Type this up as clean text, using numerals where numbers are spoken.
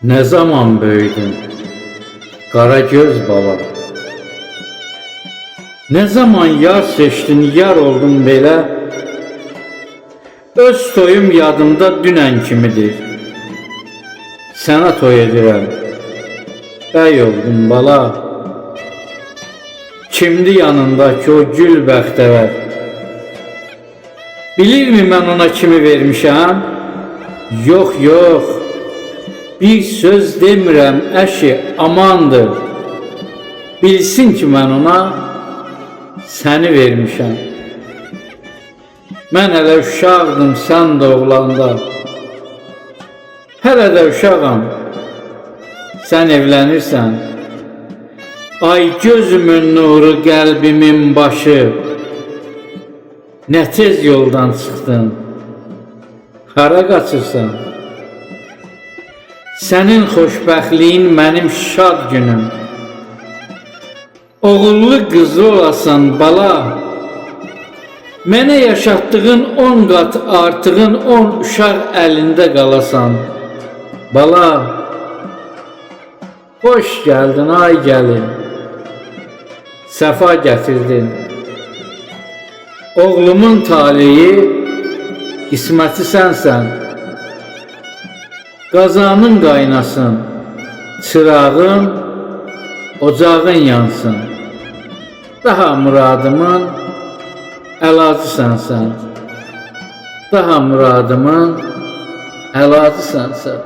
Ne zaman büyüdün Karagöz baba? Ne zaman yar seçtin, yar oldun belə? Öz toyum yadımda dünən kimidir. Sənə toy edirəm, bəy oldum bala. Kimdi yanındakı o gül bəxtəvər? Bilirmi mən ona kimi vermişəm? Yox, yox, bir söz demirəm, əşi amandır. Bilsin ki mən ona səni vermişəm. Mən hələ uşaqdım, sən də oğlanda. Hələ də uşağam, sən evlənirsən. Ay gözümün nuru, qəlbimin başı. Nə tez yoldan çıxdın, hara qaçırsan? Sənin xoşbəxtliyin mənim şad günüm. Oğullu qızı olasan bala. Mənə yaşatdığın 10 qat artığın 10 uşaq əlində qalasan. Bala, xoş gəldin ay gəlin, səfa gətirdin. Oğlumun taleyi, qisməti sənsən. Qazanın qaynasın, çırağın, ocağın yansın. Daha muradımın əlacı sənsən. Daha muradımın əlacı sənsən.